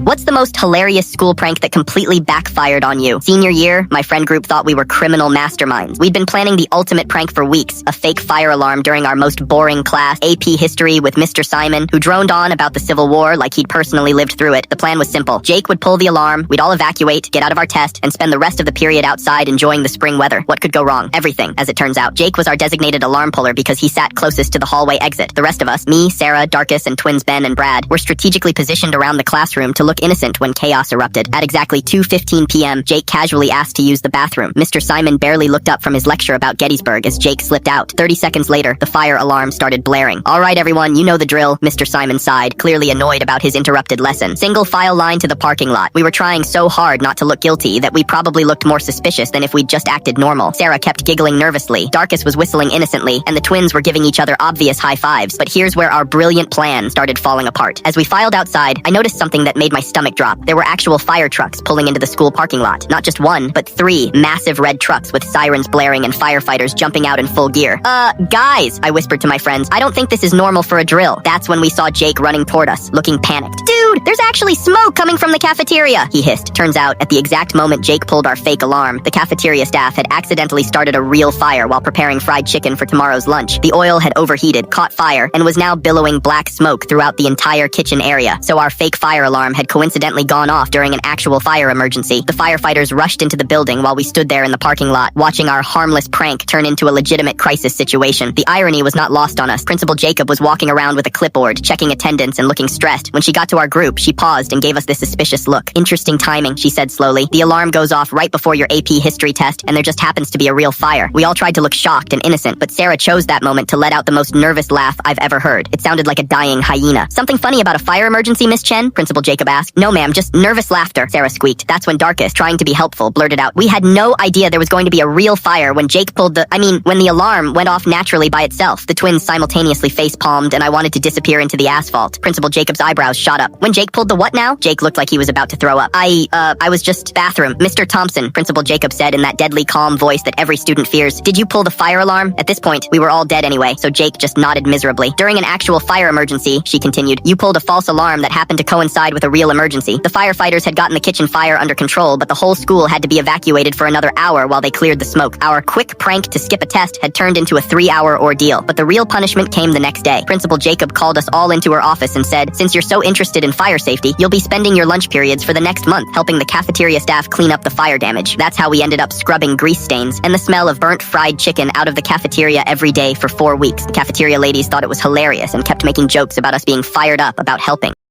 What's the most hilarious school prank that completely backfired on you? Senior year, my friend group thought we were criminal masterminds. We'd been planning the ultimate prank for weeks, a fake fire alarm during our most boring class, AP History with Mr. Simon, who droned on about the Civil War like he'd personally lived through it. The plan was simple. Jake would pull the alarm, we'd all evacuate, get out of our test, and spend the rest of the period outside enjoying the spring weather. What could go wrong? Everything, as it turns out. Jake was our designated alarm puller because he sat closest to the hallway exit. The rest of us, me, Sarah, Darkus, and twins Ben and Brad, were strategically positioned around the classroom to look innocent when chaos erupted. At exactly 2:15 p.m., Jake casually asked to use the bathroom. Mr. Simon barely looked up from his lecture about Gettysburg as Jake slipped out. 30 seconds later, the fire alarm started blaring. "All right, everyone, you know the drill," Mr. Simon sighed, clearly annoyed about his interrupted lesson. Single file line to the parking lot. We were trying so hard not to look guilty that we probably looked more suspicious than if we'd just acted normal. Sarah kept giggling nervously. Darkus was whistling innocently, and the twins were giving each other obvious high fives. But here's where our brilliant plan started falling apart. As we filed outside, I noticed something that made my stomach drop. There were actual fire trucks pulling into the school parking lot. Not just one, but 3 massive red trucks with sirens blaring and firefighters jumping out in full gear. Guys, I whispered to my friends, I don't think this is normal for a drill. That's when we saw Jake running toward us, looking panicked. "Dude, there's actually smoke coming from the cafeteria," he hissed. Turns out, at the exact moment Jake pulled our fake alarm, the cafeteria staff had accidentally started a real fire while preparing fried chicken for tomorrow's lunch. The oil had overheated, caught fire, and was now billowing black smoke throughout the entire kitchen area. So our fake fire alarm had coincidentally gone off during an actual fire emergency. The firefighters rushed into the building while we stood there in the parking lot, watching our harmless prank turn into a legitimate crisis situation. The irony was not lost on us. Principal Jacob was walking around with a clipboard, checking attendance and looking stressed. When she got to our group, she paused and gave us this suspicious look. "Interesting timing," she said slowly. "The alarm goes off right before your AP history test, and there just happens to be a real fire." We all tried to look shocked and innocent, but Sarah chose that moment to let out the most nervous laugh I've ever heard. It sounded like a dying hyena. "Something funny about a fire emergency, Miss Chen?" Principal Jacob asked. "No, ma'am, just nervous laughter," Sarah squeaked. That's when Darkus, trying to be helpful, blurted out, "We had no idea there was going to be a real fire when Jake pulled when the alarm went off naturally by itself." The twins simultaneously face-palmed, and I wanted to disappear into the asphalt. Principal Jacob's eyebrows shot up. "When Jake pulled the what now?" Jake looked like he was about to throw up. I was just bathroom. "Mr. Thompson," Principal Jacob said in that deadly calm voice that every student fears, "did you pull the fire alarm?" At this point, we were all dead anyway, so Jake just nodded miserably. "During an actual fire emergency," she continued, "you pulled a false alarm that happened to coincide with a real emergency. The firefighters had gotten the kitchen fire under control, but the whole school had to be evacuated for another hour while they cleared the smoke. Our quick prank to skip a test had turned into a 3-hour ordeal, but the real punishment came the next day. Principal Jacob called us all into her office and said, 'Since you're so interested in fire safety, you'll be spending your lunch periods for the next month helping the cafeteria staff clean up the fire damage.' That's how we ended up scrubbing grease stains and the smell of burnt fried chicken out of the cafeteria every day for 4 weeks. The cafeteria ladies thought it was hilarious and kept making jokes about us being fired up about helping.